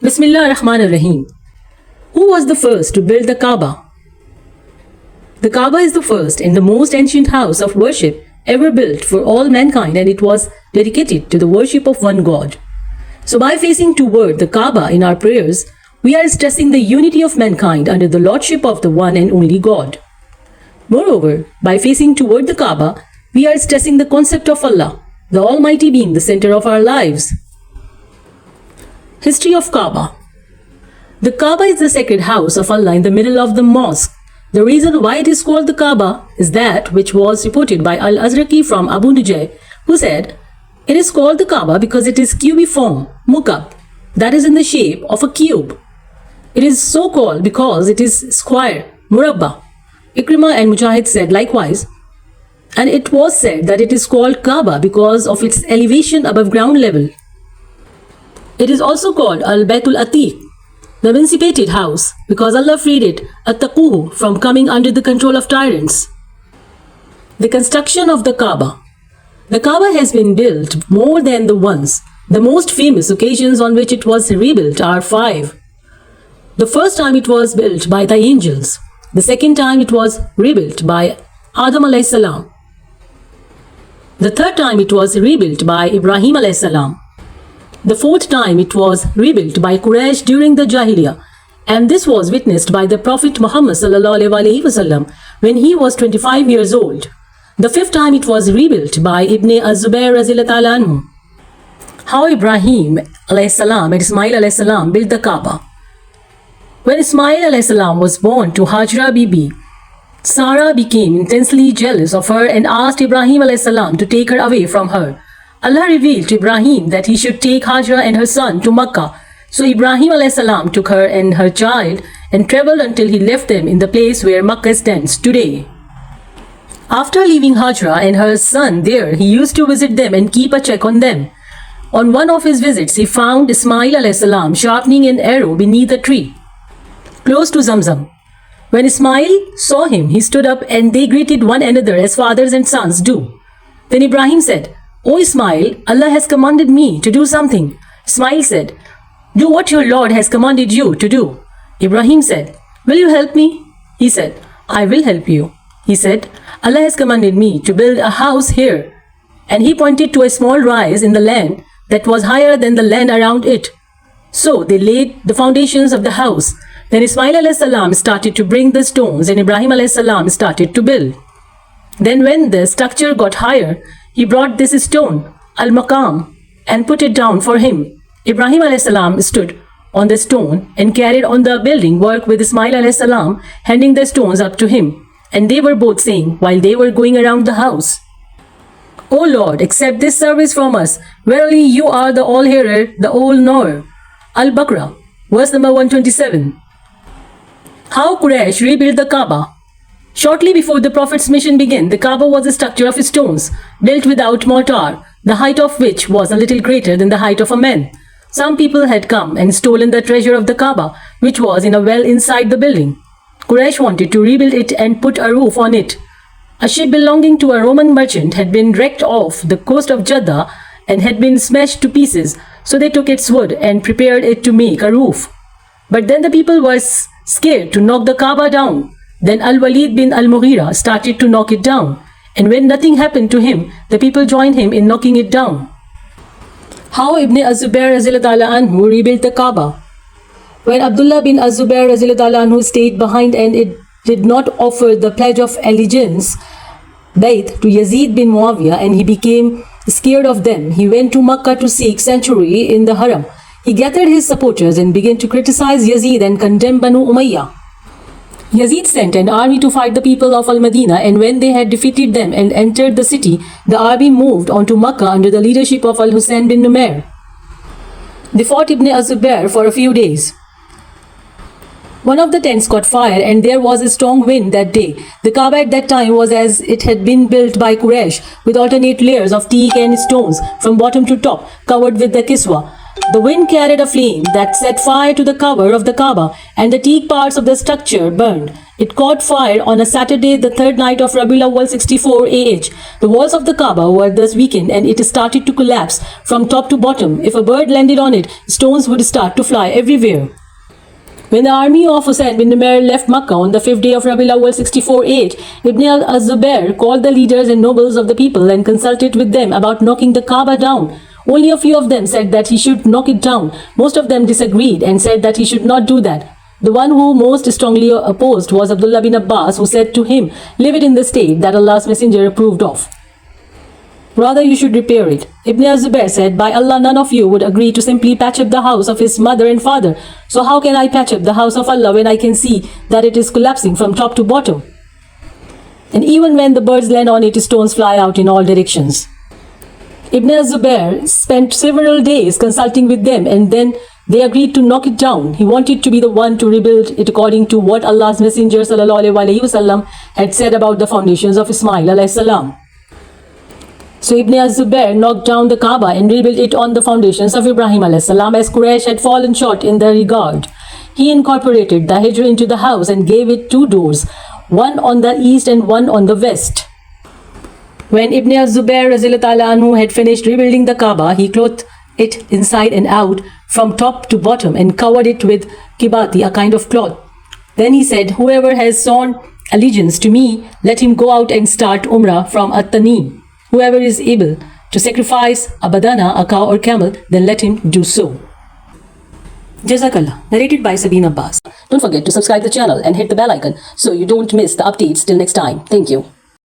Bismillah ar-Rahman ar-Rahim. Who was the first to build the Kaaba? The Kaaba is the first and the most ancient house of worship ever built for all mankind, and it was dedicated to the worship of one God. So by facing toward the Kaaba in our prayers, we are stressing the unity of mankind under the lordship of the one and only God. Moreover, by facing toward the Kaaba, we are stressing the concept of Allah, the Almighty being the center of our lives. History of Kaaba. The Kaaba is the sacred house of Allah in the middle of the mosque. The reason why it is called the Kaaba is that which was reported by Al-Azraqi from Abu Nujay, who said, "It is called the Kaaba because it is cubiform, mukab, that is in the shape of a cube. It is so called because it is square, murabba." Ikrimah and Mujahid said likewise. And it was said that it is called Kaaba because of its elevation above ground level. It is also called Al-Baytul Atiq, the emancipated house, because Allah freed it, at-taquhu, from coming under the control of tyrants. The construction of the Kaaba. The Kaaba has been built more than the once. The most famous occasions on which it was rebuilt are 5. The first time it was built by the angels. The second time it was rebuilt by Adam alayhi salam. The third time it was rebuilt by Ibrahim alayhi salam. The fourth time it was rebuilt by Quraysh during the Jahiliyyah, and this was witnessed by the Prophet Muhammad sallallahu alaihi wasallam when he was 25 years old. The fifth time it was rebuilt by Ibn az-Zubayr radhiyallahu anhu. How Ibrahim alayhi salam and Ismail alayhi salam built the Kaaba. When Ismail alayhi salam was born to Hajra Bibi, Sarah became intensely jealous of her and asked Ibrahim alayhi salam to take her away from her. Allah revealed to Ibrahim that he should take Hajra and her son to Makkah. So Ibrahim alayhi salam took her and her child and traveled until he left them in the place where Makkah stands today. After leaving Hajra and her son there, he used to visit them and keep a check on them. On one of his visits, he found Ismail alayhi salam sharpening an arrow beneath a tree, close to Zamzam. When Ismail saw him, he stood up and they greeted one another as fathers and sons do. Then Ibrahim said, "O Ismail, Allah has commanded me to do something." Ismail said, "Do what your Lord has commanded you to do." Ibrahim said, "Will you help me?" He said, "I will help you." He said, "Allah has commanded me to build a house here." And he pointed to a small rise in the land that was higher than the land around it. So they laid the foundations of the house. Then Ismail alayhi salam started to bring the stones and Ibrahim alayhi salam started to build. Then when the structure got higher, he brought this stone, al-Maqam, and put it down for him. Ibrahim alayhi salam stood on the stone and carried on the building work with Ismail alayhi salam, handing the stones up to him. And they were both saying while they were going around the house, "O Lord, accept this service from us. Verily you are the all-hearer, the all-knower." Al-Baqarah, verse number 127. How Quraysh rebuilt the Kaaba. Shortly before the Prophet's mission began, the Kaaba was a structure of stones, built without mortar, the height of which was a little greater than the height of a man. Some people had come and stolen the treasure of the Kaaba, which was in a well inside the building. Quraysh wanted to rebuild it and put a roof on it. A ship belonging to a Roman merchant had been wrecked off the coast of Jeddah and had been smashed to pieces, so they took its wood and prepared it to make a roof. But then the people were scared to knock the Kaaba down. Then Al-Walid bin Al-Mughira started to knock it down. And when nothing happened to him, the people joined him in knocking it down. How Ibn az-Zubayr radhiyallahu anhu rebuilt the Kaaba. When Abdullah bin az-Zubayr radhiyallahu anhu stayed behind and it did not offer the pledge of allegiance, Bayt, to Yazid bin Muawiyah, and he became scared of them, he went to Makkah to seek sanctuary in the Haram. He gathered his supporters and began to criticize Yazid and condemn Banu Umayyah. Yazid sent an army to fight the people of Al-Madinah, and when they had defeated them and entered the city, the army moved on to Makkah under the leadership of Al-Hussein bin Numair. They fought Ibn az-Zubayr for a few days. One of the tents caught fire and there was a strong wind that day. The Kaaba at that time was as it had been built by Quraysh, with alternate layers of teak and stones from bottom to top, covered with the kiswa. The wind carried a flame that set fire to the cover of the Kaaba, and the teak parts of the structure burned, It caught fire on a Saturday, the third night of Rabiul Awwal 64 AH. The walls of the Kaaba were thus weakened and it started to collapse from top to bottom. If a bird landed on it, stones would start to fly everywhere. When the army of Hussein bin Numair left Makkah on the 5th day of Rabiul Awwal 64 AH, Ibn al-Zubair called the leaders and nobles of the people and consulted with them about knocking the Kaaba down. Only a few of them said that he should knock it down. Most of them disagreed and said that he should not do that. The one who most strongly opposed was Abdullah bin Abbas, who said to him, "Leave it in the state that Allah's Messenger approved of. Rather, you should repair it." Ibn al-Zubair said, "By Allah, none of you would agree to simply patch up the house of his mother and father. So how can I patch up the house of Allah when I can see that it is collapsing from top to bottom? And even when the birds land on it, stones fly out in all directions." Ibn al-Zubair spent several days consulting with them and then they agreed to knock it down. He wanted to be the one to rebuild it according to what Allah's Messenger ﷺ had said about the foundations of Ismail alayhi. So Ibn al-Zubair knocked down the Kaaba and rebuilt it on the foundations of Ibrahim alayhi as Quraysh had fallen short in the regard. He incorporated the Hijr into the house and gave it 2 doors, one on the east and one on the west. When Ibn al-Zubair anhu had finished rebuilding the Kaaba, he clothed it inside and out from top to bottom and covered it with kibati, a kind of cloth. Then he said, "Whoever has sworn allegiance to me, let him go out and start Umrah from At-Tanim. Whoever is able to sacrifice a badana, a cow or camel, then let him do so." Jazakallah. Narrated by Sabeen Abbas. Don't forget to subscribe the channel and hit the bell icon so you don't miss the updates till next time. Thank you.